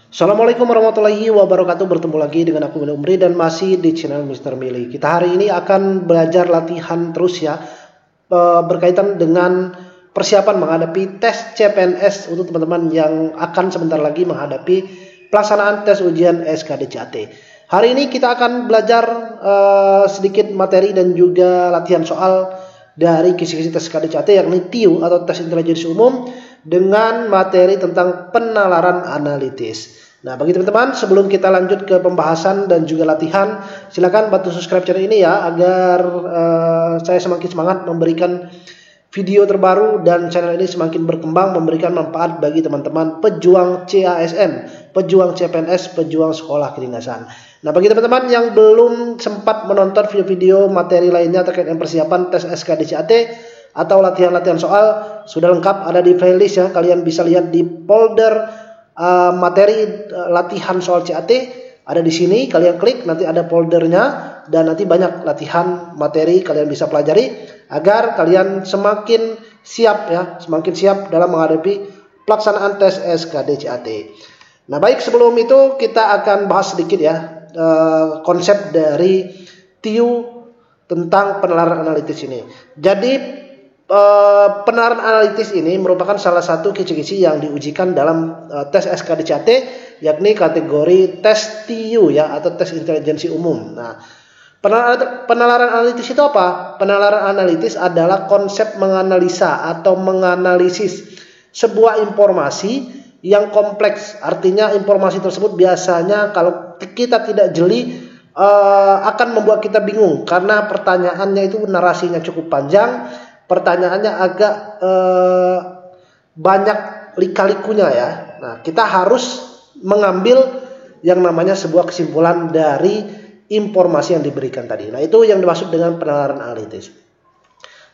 Assalamualaikum warahmatullahi wabarakatuh. Bertemu lagi dengan aku Umri dan masih di channel Mr. Mili. Kita hari ini akan belajar latihan terus ya, berkaitan dengan persiapan menghadapi tes CPNS untuk teman-teman yang akan sebentar lagi menghadapi pelaksanaan tes ujian SKDCAT. Hari ini kita akan belajar sedikit materi dan juga latihan soal dari kisi-kisi tes SKDCAT, yakni TIU atau tes intelijensi umum, dengan materi tentang penalaran analitis. Nah, bagi teman-teman, sebelum kita lanjut ke pembahasan dan juga latihan, silakan bantu subscribe channel ini ya, agar saya semakin semangat memberikan video terbaru dan channel ini semakin berkembang, memberikan manfaat bagi teman-teman pejuang CASN, pejuang CPNS, pejuang sekolah kedinasan. Nah, bagi teman-teman yang belum sempat menonton video-video materi lainnya terkait dengan persiapan tes SKDCAT atau latihan-latihan soal, sudah lengkap ada di playlist ya. Kalian bisa lihat di folder materi latihan soal CAT, ada di sini. Kalian klik, nanti ada foldernya dan nanti banyak latihan materi kalian bisa pelajari agar kalian semakin siap ya, semakin siap dalam menghadapi pelaksanaan tes SKDCAT. Nah, baik, sebelum itu kita akan bahas sedikit ya konsep dari TIU tentang penalaran analitis ini. Jadi penalaran analitis ini merupakan salah satu kisi-kisi yang diujikan dalam tes SKDCAT, yakni kategori tes TIU ya, atau tes intelijensi umum. Nah, penalaran analitis itu apa? Penalaran analitis adalah konsep menganalisa atau menganalisis sebuah informasi yang kompleks. Artinya informasi tersebut biasanya kalau kita tidak jeli akan membuat kita bingung, karena pertanyaannya itu narasinya cukup panjang. Pertanyaannya agak banyak lika-likunya ya. Nah, kita harus mengambil yang namanya sebuah kesimpulan dari informasi yang diberikan tadi. Nah, itu yang dimaksud dengan penalaran analitis.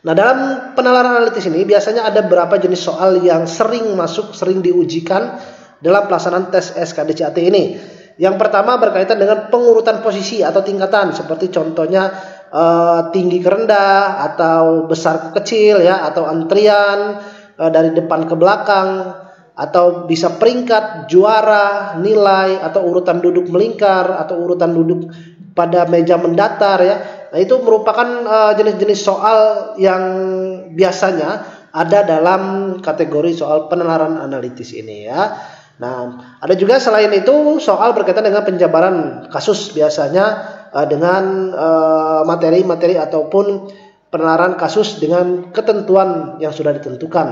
Nah, dalam penalaran analitis ini biasanya ada beberapa jenis soal yang sering masuk, sering diujikan dalam pelaksanaan tes SKDCAT ini. Yang pertama berkaitan dengan pengurutan posisi atau tingkatan, seperti contohnya tinggi ke rendah atau besar ke kecil ya, atau antrian dari depan ke belakang, atau bisa peringkat, juara, nilai, atau urutan duduk melingkar, atau urutan duduk pada meja mendatar ya. Nah, itu merupakan jenis-jenis soal yang biasanya ada dalam kategori soal penalaran analitis ini ya. Nah, ada juga selain itu soal berkaitan dengan penjabaran kasus, biasanya dengan materi-materi ataupun penalaran kasus dengan ketentuan yang sudah ditentukan.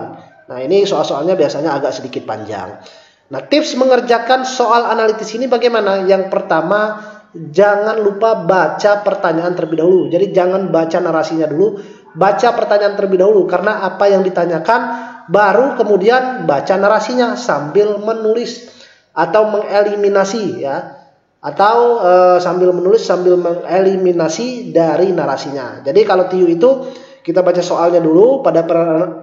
Nah, ini soal-soalnya biasanya agak sedikit panjang. Nah, tips mengerjakan soal analitis ini bagaimana? Yang pertama, jangan lupa baca pertanyaan terlebih dahulu. Jadi jangan baca narasinya dulu, baca pertanyaan terlebih dahulu, karena apa yang ditanyakan baru kemudian baca narasinya sambil menulis atau mengeliminasi ya, atau sambil menulis sambil mengeliminasi dari narasinya. Jadi kalau TIU itu kita baca soalnya dulu pada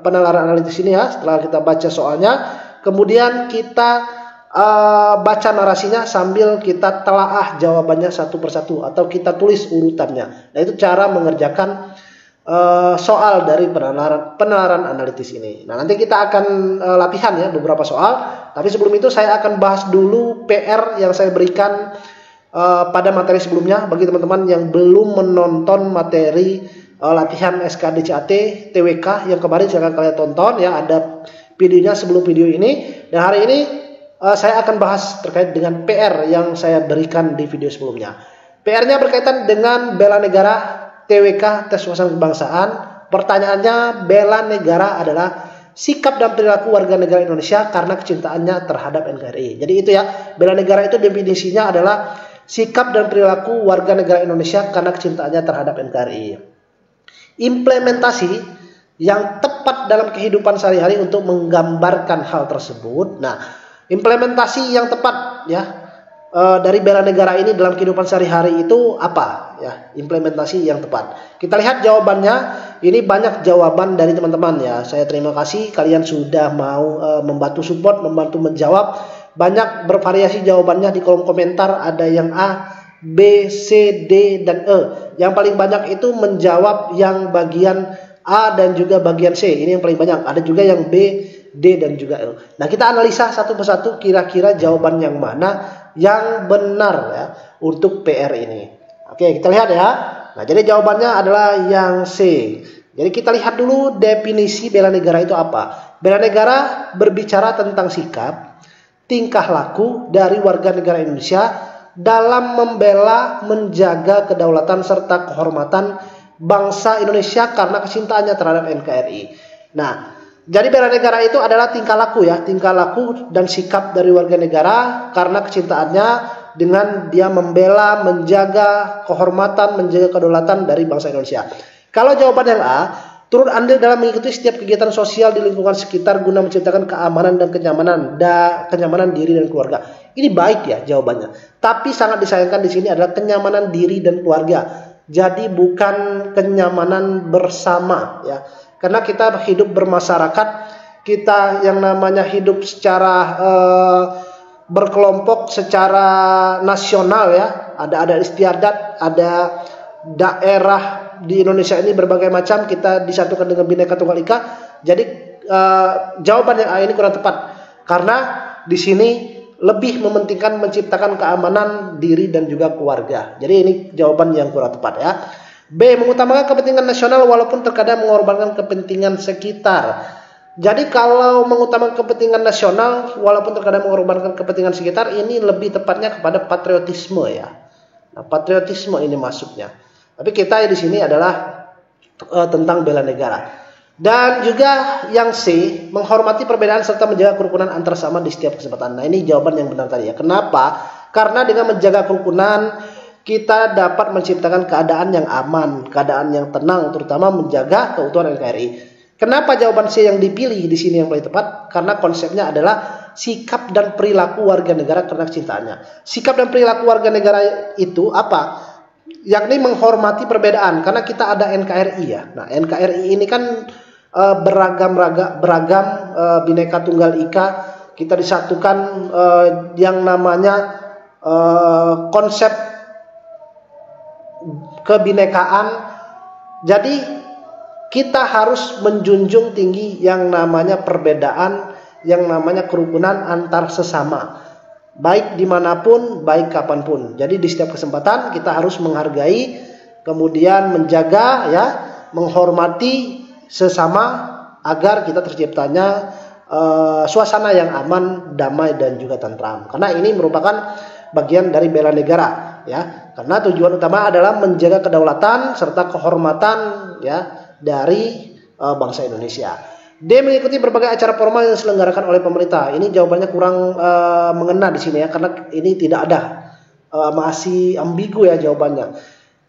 penalaran analitis ini ya. Setelah kita baca soalnya, kemudian kita baca narasinya sambil kita telaah jawabannya satu persatu atau kita tulis urutannya. Nah, itu cara mengerjakan soal dari penalaran analitis ini. Nah, nanti kita akan latihan ya beberapa soal. Tapi sebelum itu saya akan bahas dulu PR yang saya berikan pada materi sebelumnya. Bagi teman-teman yang belum menonton materi latihan SKDCAT TWK yang kemarin, silahkan kalian tonton ya. Ada videonya sebelum video ini. Dan hari ini saya akan bahas terkait dengan PR yang saya berikan di video sebelumnya. PR-nya berkaitan dengan bela negara TWK, tes wawasan kebangsaan. Pertanyaannya, bela negara adalah sikap dan perilaku warga negara Indonesia karena kecintaannya terhadap NKRI. Jadi itu ya, bela negara itu definisinya adalah sikap dan perilaku warga negara Indonesia karena kecintaannya terhadap NKRI. Implementasi yang tepat dalam kehidupan sehari-hari untuk menggambarkan hal tersebut. Nah, implementasi yang tepat ya dari bela negara ini dalam kehidupan sehari-hari itu apa ya, implementasi yang tepat. Kita lihat jawabannya. Ini banyak jawaban dari teman-teman ya. Saya terima kasih kalian sudah mau membantu support, membantu menjawab. Banyak bervariasi jawabannya di kolom komentar. Ada yang A, B, C, D, dan E. Yang paling banyak itu menjawab yang bagian A dan juga bagian C. Ini yang paling banyak. Ada juga yang B, D, dan juga L. Nah, kita analisa satu persatu kira-kira jawaban yang mana yang benar ya untuk PR ini. Oke, kita lihat ya. Nah, jadi jawabannya adalah yang C. Jadi kita lihat dulu definisi bela negara itu apa. Bela negara berbicara tentang sikap, tingkah laku dari warga negara Indonesia dalam membela, menjaga kedaulatan serta kehormatan bangsa Indonesia karena kecintaannya terhadap NKRI. Nah, jadi bela negara itu adalah tingkah laku ya, tingkah laku dan sikap dari warga negara karena kecintaannya dengan dia membela, menjaga kehormatan, menjaga kedaulatan dari bangsa Indonesia. Kalau jawaban yang A, turut andil dalam mengikuti setiap kegiatan sosial di lingkungan sekitar guna menciptakan keamanan dan kenyamanan diri dan keluarga. Ini baik ya jawabannya. Tapi sangat disayangkan di sini adalah kenyamanan diri dan keluarga. Jadi bukan kenyamanan bersama ya. Karena kita hidup bermasyarakat, kita yang namanya hidup secara berkelompok, secara nasional ya. Ada istiadat, ada daerah di Indonesia ini berbagai macam, kita disatukan dengan Bhinneka Tunggal Ika. Jadi jawaban yang A ini kurang tepat karena di sini lebih mementingkan menciptakan keamanan diri dan juga keluarga. Jadi ini jawaban yang kurang tepat ya. B, mengutamakan kepentingan nasional walaupun terkadang mengorbankan kepentingan sekitar. Jadi kalau mengutamakan kepentingan nasional walaupun terkadang mengorbankan kepentingan sekitar, ini lebih tepatnya kepada patriotisme ya. Nah, patriotisme ini masuknya. Tapi kita di sini adalah tentang bela negara. Dan juga yang C, menghormati perbedaan serta menjaga kerukunan antar sesama di setiap kesempatan. Nah, ini jawaban yang benar tadi ya. Kenapa? Karena dengan menjaga kerukunan kita dapat menciptakan keadaan yang aman, keadaan yang tenang, terutama menjaga keutuhan NKRI. Kenapa jawaban C yang dipilih di sini yang paling tepat? Karena konsepnya adalah sikap dan perilaku warga negara karena kecintaannya. Sikap dan perilaku warga negara itu apa? Yakni menghormati perbedaan, karena kita ada NKRI ya. Nah, NKRI ini kan beragam Bhinneka Tunggal Ika, kita disatukan yang namanya konsep kebinekaan. Jadi kita harus menjunjung tinggi yang namanya perbedaan, yang namanya kerukunan antar sesama, baik dimanapun, baik kapanpun. Jadi di setiap kesempatan kita harus menghargai, kemudian menjaga ya, menghormati sesama agar kita terciptanya suasana yang aman, damai dan juga tentram. Karena ini merupakan bagian dari bela negara ya. Karena tujuan utama adalah menjaga kedaulatan serta kehormatan ya dari bangsa Indonesia. D, mengikuti berbagai acara formal yang diselenggarakan oleh pemerintah. Ini jawabannya kurang mengena di sini ya, karena ini tidak ada, masih ambigu ya jawabannya.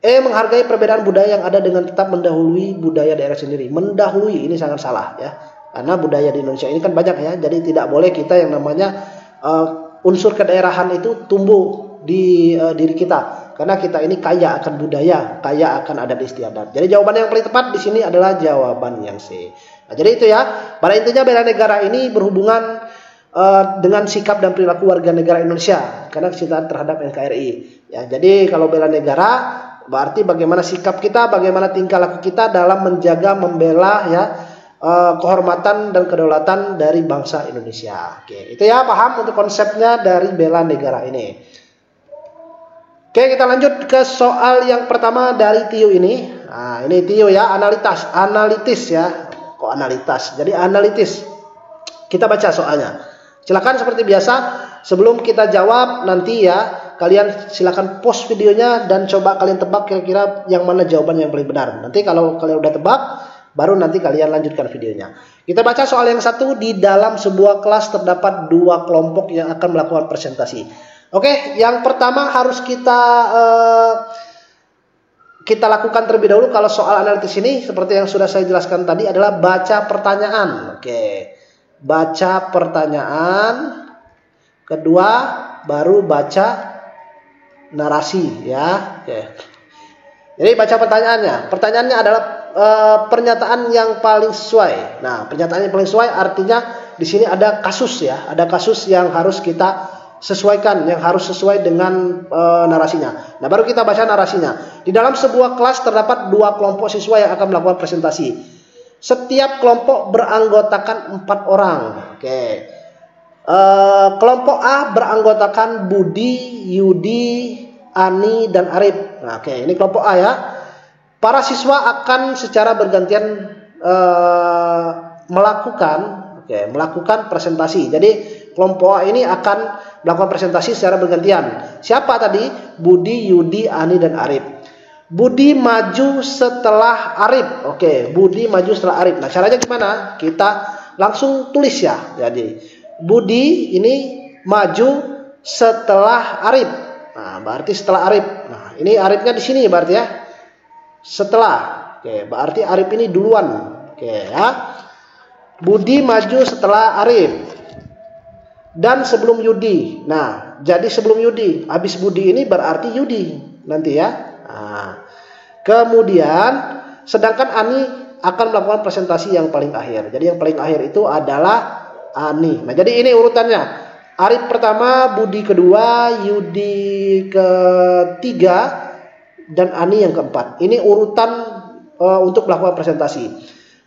E, menghargai perbedaan budaya yang ada dengan tetap mendahului budaya daerah sendiri. Mendahului ini sangat salah ya, karena budaya di Indonesia ini kan banyak ya. Jadi tidak boleh kita yang namanya unsur kedaerahan itu tumbuh di diri kita, karena kita ini kaya akan budaya, kaya akan adat istiadat. Jadi jawaban yang paling tepat di sini adalah jawaban yang C. Nah, jadi itu ya, pada intinya bela negara ini berhubungan dengan sikap dan perilaku warga negara Indonesia karena kecintaan terhadap NKRI. Ya, jadi kalau bela negara berarti bagaimana sikap kita, bagaimana tingkah laku kita dalam menjaga, membela ya kehormatan dan kedaulatan dari bangsa Indonesia. Oke, itu ya, paham untuk konsepnya dari bela negara ini. Oke, kita lanjut ke soal yang pertama dari Tio ini. Nah, ini Tio ya, analitis ya. Kok analitas? Jadi analitis. Kita baca soalnya. Silakan seperti biasa, sebelum kita jawab nanti ya, kalian silakan pause videonya dan coba kalian tebak kira-kira yang mana jawaban yang paling benar. Nanti kalau kalian udah tebak, baru nanti kalian lanjutkan videonya. Kita baca soal yang satu. Di dalam sebuah kelas terdapat dua kelompok yang akan melakukan presentasi. Oke, yang pertama harus kita lakukan terlebih dahulu. Kalau soal analitis ini seperti yang sudah saya jelaskan tadi adalah baca pertanyaan. Oke, baca pertanyaan. Kedua baru baca narasi ya. Oke. Jadi baca pertanyaannya. Pertanyaannya adalah pernyataan yang paling sesuai. Nah, pernyataan yang paling sesuai artinya di sini ada kasus ya, ada kasus yang harus kita sesuaikan, yang harus sesuai dengan narasinya. Nah, baru kita baca narasinya. Di dalam sebuah kelas terdapat dua kelompok siswa yang akan melakukan presentasi. Setiap kelompok beranggotakan 4 orang. Oke. Kelompok A beranggotakan Budi, Yudi, Ani, dan Arif. Nah, oke, ini kelompok A ya. Para siswa akan secara bergantian melakukan presentasi. Jadi kelompok A ini akan melakukan presentasi secara bergantian. Siapa tadi? Budi, Yudi, Ani, dan Arif. Budi maju setelah Arif. Oke, Budi maju setelah Arif. Nah, caranya gimana? Kita langsung tulis ya. Jadi Budi ini maju setelah Arif. Nah, berarti setelah Arif. Nah, ini Arifnya di sini berarti ya. Setelah. Oke, berarti Arif ini duluan. Oke ya. Budi maju setelah Arif. Dan sebelum Yudi. Nah, jadi sebelum Yudi. Habis Budi ini berarti Yudi nanti ya. Nah, kemudian sedangkan Ani akan melakukan presentasi yang paling akhir. Jadi yang paling akhir itu adalah Ani. Nah, jadi ini urutannya. Arif pertama, Budi kedua, Yudi ketiga, dan Ani yang keempat. Ini urutan untuk melakukan presentasi.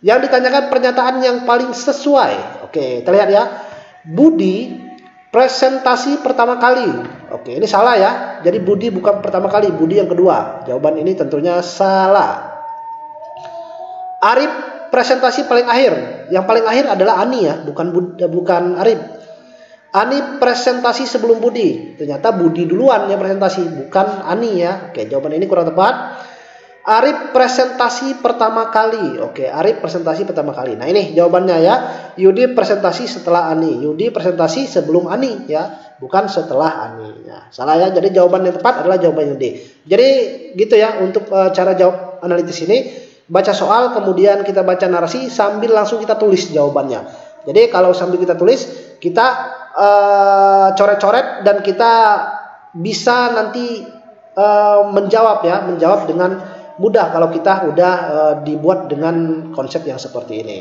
Yang ditanyakan pernyataan yang paling sesuai. Oke, kita lihat ya. Budi presentasi pertama kali. Oke, ini salah ya. Jadi Budi bukan pertama kali, Budi yang kedua. Jawaban ini tentunya salah. Arif presentasi paling akhir. Yang paling akhir adalah Ani ya, bukan Arif. Ani presentasi sebelum Budi. Ternyata Budi duluan yang presentasi, bukan Ani ya. Oke, jawaban ini kurang tepat. Arif presentasi pertama kali. Oke, Arif presentasi pertama kali. Nah, ini jawabannya ya. Yudi presentasi setelah Ani. Yudi presentasi sebelum Ani ya, bukan setelah Ani ya. Salah ya. Jadi jawaban yang tepat adalah jawaban yang D. Jadi gitu ya untuk cara jawab analitis ini. Baca soal, kemudian kita baca narasi sambil langsung kita tulis jawabannya. Jadi kalau sambil kita tulis, kita coret-coret dan kita bisa nanti menjawab dengan mudah kalau kita udah dibuat dengan konsep yang seperti ini.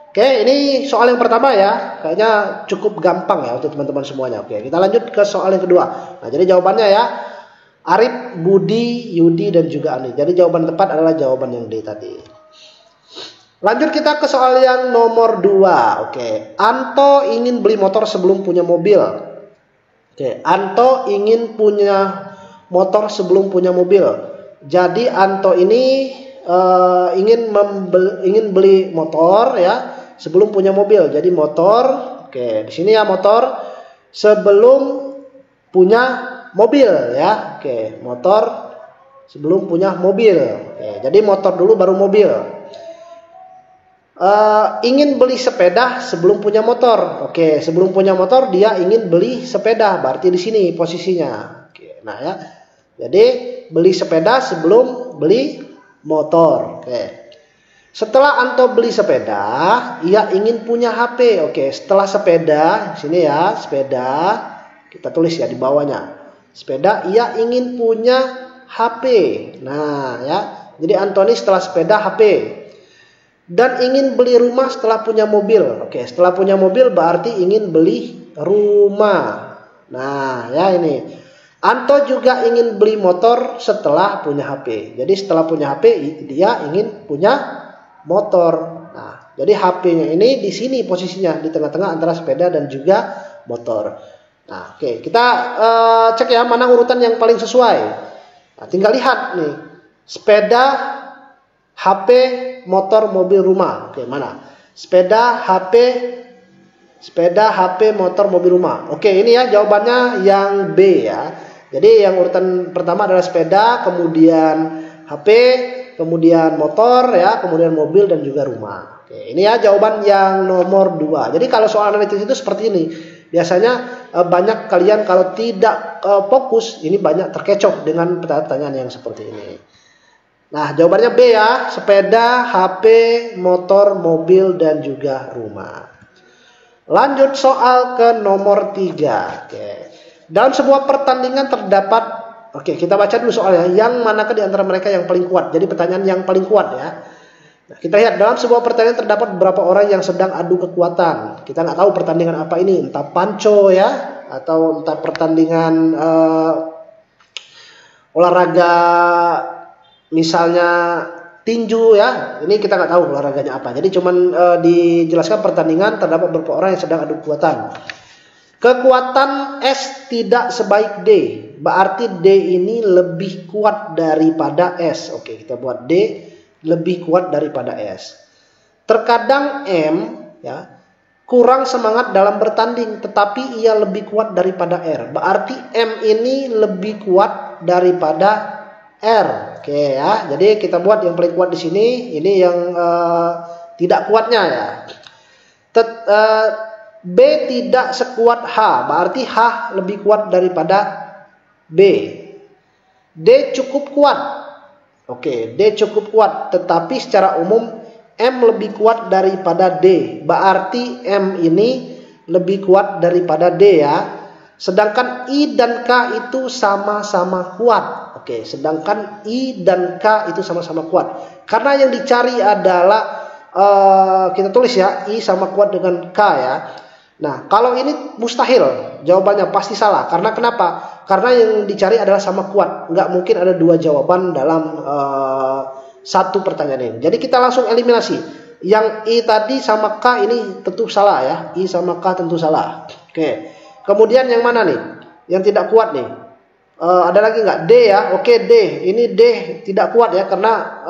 Oke, ini soal yang pertama ya, kayaknya cukup gampang ya untuk teman-teman semuanya. Oke, kita lanjut ke soal yang kedua. Nah, jadi jawabannya ya, Arif, Budi, Yudi, dan juga Ani. Jadi jawaban tepat adalah jawaban yang D tadi. Lanjut kita ke soal yang nomor 2. Oke, Anto ingin beli motor sebelum punya mobil. Oke, Anto ingin punya motor sebelum punya mobil. Jadi Anto ini ingin beli motor ya sebelum punya mobil. Jadi motor, oke, di sini ya motor sebelum punya mobil ya. Oke, motor sebelum punya mobil. Oke, jadi motor dulu baru mobil. Ingin beli sepeda sebelum punya motor. Oke, sebelum punya motor dia ingin beli sepeda. Berarti di sini posisinya. Oke, nah ya. Jadi beli sepeda sebelum beli motor. Oke. Setelah Anto beli sepeda, ia ingin punya HP. Oke, setelah sepeda, sini ya, sepeda. Kita tulis ya di bawahnya. Sepeda, ia ingin punya HP. Nah, ya. Jadi Antoni setelah sepeda HP. Dan ingin beli rumah setelah punya mobil. Oke, setelah punya mobil berarti ingin beli rumah. Nah, ya ini. Anto juga ingin beli motor setelah punya HP. Jadi setelah punya HP dia ingin punya motor. Nah, jadi HP-nya ini di sini posisinya di tengah-tengah antara sepeda dan juga motor. Nah, oke, kita cek ya mana urutan yang paling sesuai. Nah, tinggal lihat nih. Sepeda, HP, motor, mobil, rumah. Oke, mana? Sepeda, HP, motor, mobil, rumah. Oke, ini ya jawabannya yang B ya. Jadi yang urutan pertama adalah sepeda, kemudian HP, kemudian motor ya, kemudian mobil dan juga rumah. Oke, ini ya jawaban yang nomor 2. Jadi kalau soal analitis itu seperti ini. Biasanya banyak kalian kalau tidak fokus, ini banyak terkecoh dengan pertanyaan yang seperti ini. Nah, jawabannya B ya, sepeda, HP, motor, mobil, dan juga rumah. Lanjut soal ke nomor 3. Oke. Dalam sebuah pertandingan terdapat, oke, kita baca dulu soalnya, yang manakah di antara mereka yang paling kuat? Jadi pertanyaan yang paling kuat ya. Nah, kita lihat dalam sebuah pertandingan terdapat beberapa orang yang sedang adu kekuatan. Kita nggak tahu pertandingan apa ini, entah panco ya, atau entah pertandingan olahraga misalnya tinju ya, ini kita nggak tahu olahraganya apa. Jadi cuman dijelaskan pertandingan terdapat beberapa orang yang sedang adu kekuatan. Kekuatan S tidak sebaik D, berarti D ini lebih kuat daripada S. Oke, kita buat D lebih kuat daripada S. Terkadang M ya kurang semangat dalam bertanding, tetapi ia lebih kuat daripada R. Berarti M ini lebih kuat daripada R. Oke ya, jadi kita buat yang paling kuat di sini. Ini yang tidak kuatnya ya. B tidak sekuat H, berarti H lebih kuat daripada B. D cukup kuat. Oke, D cukup kuat, tetapi secara umum M lebih kuat daripada D. Berarti M ini lebih kuat daripada D ya. Sedangkan I dan K itu sama-sama kuat. Oke, sedangkan I dan K itu sama-sama kuat. Karena yang dicari adalah kita tulis ya, I sama kuat dengan K ya. Nah, kalau ini mustahil, jawabannya pasti salah. Karena kenapa? Karena yang dicari adalah sama kuat. Nggak mungkin ada dua jawaban dalam satu pertanyaan ini. Jadi kita langsung eliminasi. Yang I tadi sama K ini tentu salah ya. I sama K tentu salah. Oke. Kemudian yang mana nih? Yang tidak kuat nih. Ada lagi nggak? D ya. Oke, D. Ini D tidak kuat ya. Karena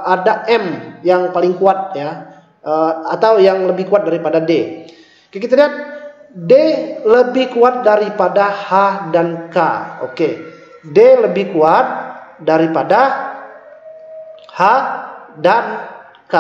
ada M yang paling kuat ya. Atau yang lebih kuat daripada D. Oke, kita lihat D lebih kuat daripada H dan K. Oke, D lebih kuat daripada H dan K.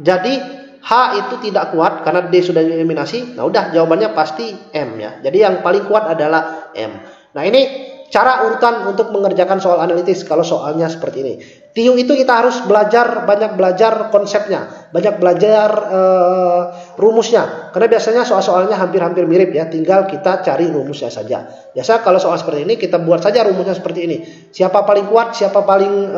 Jadi H itu tidak kuat karena D sudah dieliminasi. Nah udah, jawabannya pasti M ya. Jadi yang paling kuat adalah M. Nah ini cara urutan untuk mengerjakan soal analitis kalau soalnya seperti ini. TIU itu kita harus banyak belajar konsepnya, banyak belajar rumusnya. Karena biasanya soal-soalnya hampir-hampir mirip ya, tinggal kita cari rumusnya saja. Biasa kalau soal seperti ini kita buat saja rumusnya seperti ini. Siapa paling kuat, siapa paling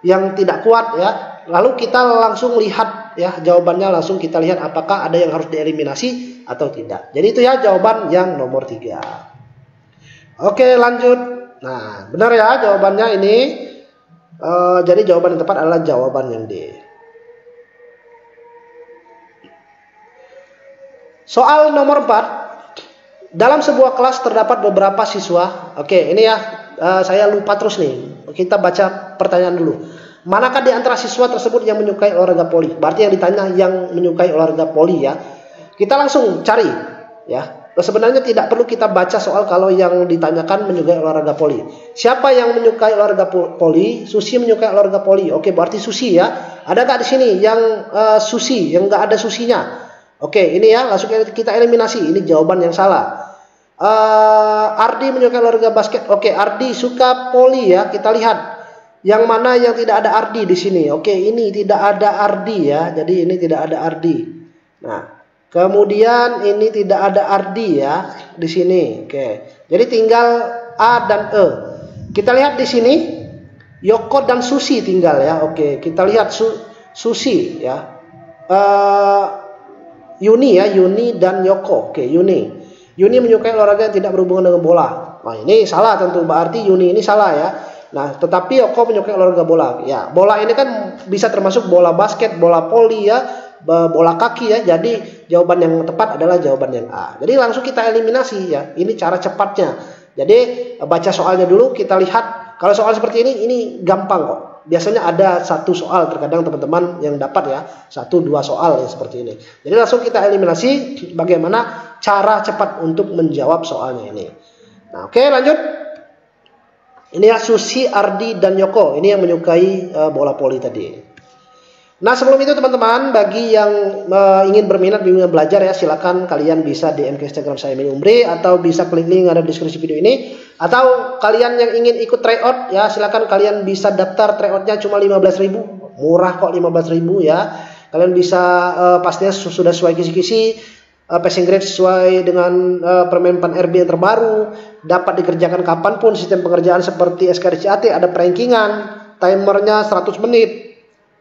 yang tidak kuat ya. Lalu kita langsung lihat ya jawabannya, langsung kita lihat apakah ada yang harus dieliminasi atau tidak. Jadi itu ya jawaban yang nomor 3. Oke, lanjut. Nah, benar ya jawabannya ini. Jadi jawaban yang tepat adalah jawaban yang D. Soal nomor 4. Dalam sebuah kelas terdapat beberapa siswa. Oke, ini ya saya lupa terus nih. Kita baca pertanyaan dulu. Manakah di antara siswa tersebut yang menyukai olahraga voli? Berarti yang ditanya yang menyukai olahraga voli ya. Kita langsung cari ya. Sebenarnya tidak perlu kita baca soal kalau yang ditanyakan menyukai olahraga voli. Siapa yang menyukai olahraga voli? Susi menyukai olahraga voli. Oke, berarti Susi ya. Ada nggak di sini yang Susi, yang nggak ada Susinya? Oke, ini ya langsung kita eliminasi. Ini jawaban yang salah. Ardi menyukai olahraga basket. Oke, Ardi suka voli ya. Kita lihat yang mana yang tidak ada Ardi di sini. Oke, ini tidak ada Ardi ya. Jadi ini tidak ada Ardi. Nah. Kemudian ini tidak ada Ardi ya di sini. Oke. Jadi tinggal A dan E. Kita lihat di sini Yoko dan Susi tinggal ya. Oke, kita lihat Susi ya. Yuni ya, Yuni dan Yoko. Oke, Yuni. Yuni menyukai olahraga yang tidak berhubungan dengan bola. Nah, ini salah tentu, berarti Yuni ini salah ya. Nah, tetapi Yoko menyukai olahraga bola. Ya, bola ini kan bisa termasuk bola basket, bola voli ya. Bola kaki ya. Jadi jawaban yang tepat adalah jawaban yang A. Jadi langsung kita eliminasi ya. Ini cara cepatnya. Jadi baca soalnya dulu, kita lihat. Kalau soal seperti ini gampang kok. Biasanya ada satu soal, terkadang teman-teman yang dapat ya 1-2 soal ya seperti ini. Jadi langsung kita eliminasi bagaimana cara cepat untuk menjawab soalnya ini. Nah, oke, lanjut. Ini ya Susi, Ardi dan Yoko. Ini yang menyukai bola voli tadi. Nah, sebelum itu teman-teman, bagi yang ingin berminat bimbingan belajar ya, silakan kalian bisa DM ke Instagram saya Umri, atau bisa klik link ada di deskripsi video ini, atau kalian yang ingin ikut tryout ya, silakan kalian bisa daftar tryoutnya cuma 15.000, murah kok 15.000 ya. Kalian bisa pastinya sudah sesuai kisi-kisi, passing grade sesuai dengan Permen-PAN RB yang terbaru, dapat dikerjakan kapanpun, sistem pengerjaan seperti SKRCAT, ada perankingan, timernya 100 menit.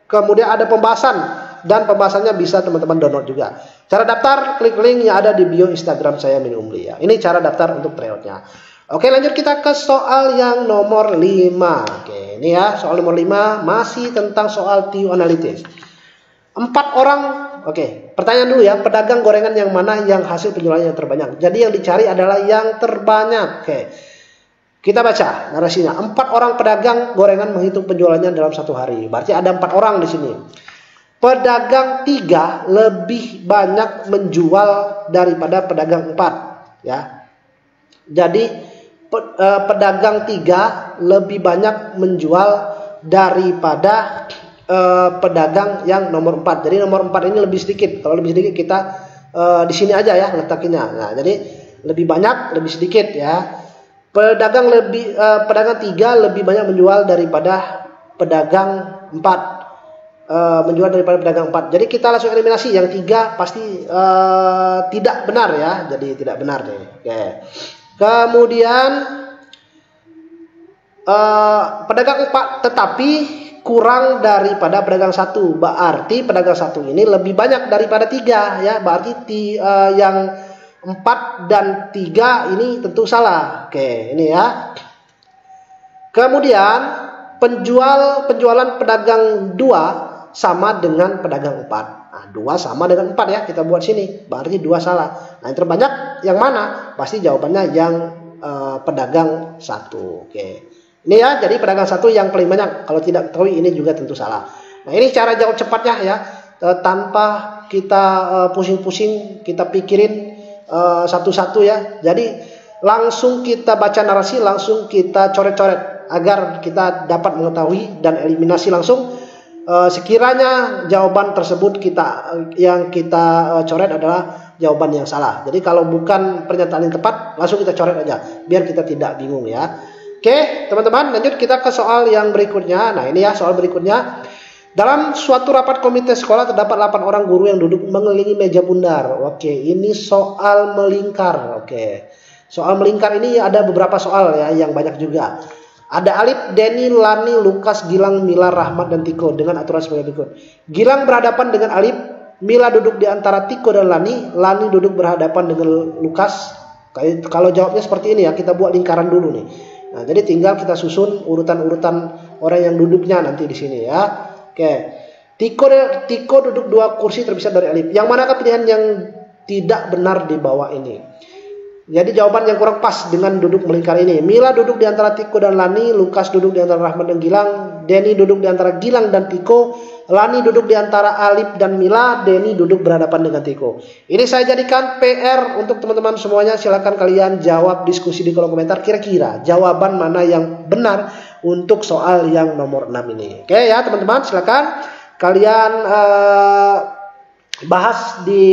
Kemudian ada pembahasan, dan pembahasannya bisa teman-teman download juga. Cara daftar, klik link yang ada di bio Instagram saya Umri ya. Ini cara daftar untuk tryoutnya. Oke, lanjut kita ke soal yang nomor 5. Oke, ini ya soal nomor 5 masih tentang soal TIO analitis. 4 orang, oke, pertanyaan dulu ya, pedagang gorengan yang mana yang hasil penjualannya yang terbanyak? Jadi yang dicari adalah yang terbanyak. Oke, kita baca narasinya. 4 orang pedagang gorengan menghitung penjualannya dalam 1 hari. Berarti ada 4 orang di sini. Pedagang 3 lebih banyak menjual daripada pedagang 4, ya. Jadi pedagang 3 lebih banyak menjual daripada pedagang yang nomor 4. Jadi nomor 4 ini lebih sedikit. Kalau lebih sedikit kita di sini aja ya letakinya. Nah, jadi lebih banyak, lebih sedikit ya. Pedagang 3 lebih banyak menjual daripada pedagang 4. Menjual daripada pedagang 4. Jadi kita langsung eliminasi. Yang 3 pasti tidak benar ya. Jadi tidak benar nih. Oke. Kemudian pedagang 4 tetapi kurang daripada pedagang 1. Berarti pedagang 1 ini lebih banyak daripada 3 ya. Berarti yang 4 dan 3 ini tentu salah. Oke, ini ya. Kemudian penjualan pedagang 2 sama dengan pedagang 4. Nah, 2 sama dengan 4 ya, kita buat sini. Berarti 2 salah. Nah, yang terbanyak yang mana? Pasti jawabannya yang pedagang 1. Oke. Ini ya, jadi pedagang 1 yang paling banyak. Kalau tidak tahu ini juga tentu salah. Nah, ini cara jawab cepatnya ya. Tanpa kita pusing-pusing, kita pikirin satu-satu ya. Jadi langsung kita baca narasi, langsung kita coret-coret agar kita dapat mengetahui dan eliminasi langsung. Sekiranya jawaban tersebut yang kita coret adalah jawaban yang salah. Jadi kalau bukan pernyataan yang tepat, langsung kita coret aja biar kita tidak bingung ya. Oke, teman-teman, lanjut kita ke soal yang berikutnya. Nah, ini ya soal berikutnya. Dalam suatu rapat komite sekolah terdapat 8 orang guru yang duduk mengelilingi meja bundar. Oke, ini soal melingkar. Oke. Soal melingkar ini ada beberapa soal ya yang banyak juga. Ada Alip, Denny, Lani, Lukas, Gilang, Mila, Rahmat, dan Tiko dengan aturan sebagai berikut. Gilang berhadapan dengan Alip, Mila duduk di antara Tiko dan Lani duduk berhadapan dengan Lukas. Kalau jawabnya seperti ini ya, kita buat lingkaran dulu nih. Nah, jadi tinggal kita susun urutan-urutan orang yang duduknya nanti di sini ya. Oke. Tiko duduk 2 kursi terpisah dari Alip. Yang manakah pilihan yang tidak benar di bawah ini? Jadi jawaban yang kurang pas dengan duduk melingkar ini. Mila duduk di antara Tiko dan Lani, Lukas duduk di antara Rahmat dan Gilang, Denny duduk di antara Gilang dan Tiko, Lani duduk di antara Alip dan Mila, Denny duduk berhadapan dengan Tiko. Ini saya jadikan PR untuk teman-teman semuanya. Silakan kalian jawab, diskusi di kolom komentar kira-kira jawaban mana yang benar untuk soal yang nomor 6 ini. Oke ya teman-teman, silakan kalian bahas di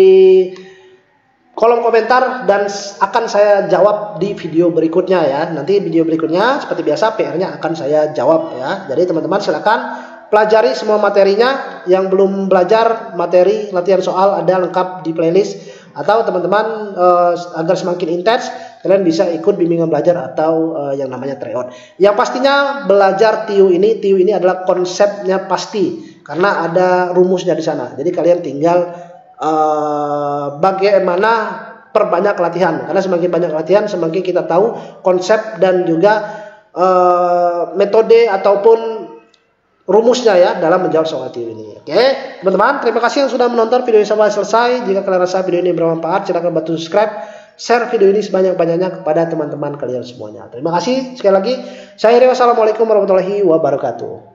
kolom komentar dan akan saya jawab di video berikutnya ya. Nanti video berikutnya seperti biasa PR-nya akan saya jawab ya. Jadi teman-teman silakan pelajari semua materinya. Yang belum belajar materi latihan soal ada lengkap di playlist. Atau teman-teman agar semakin intens kalian bisa ikut bimbingan belajar atau yang namanya tryout. Yang pastinya belajar TIO ini adalah konsepnya pasti karena ada rumusnya di sana. Jadi kalian tinggal bagaimana perbanyak latihan, karena semakin banyak latihan semakin kita tahu konsep dan juga metode ataupun rumusnya ya dalam menjawab soal TIO ini. Oke teman-teman, terima kasih yang sudah menonton video ini sampai selesai. Jika kalian rasa video ini bermanfaat, silakan bantu subscribe, share video ini sebanyak-banyaknya kepada teman-teman kalian semuanya. Terima kasih sekali lagi. Saya Rio, wassalamualaikum warahmatullahi wabarakatuh.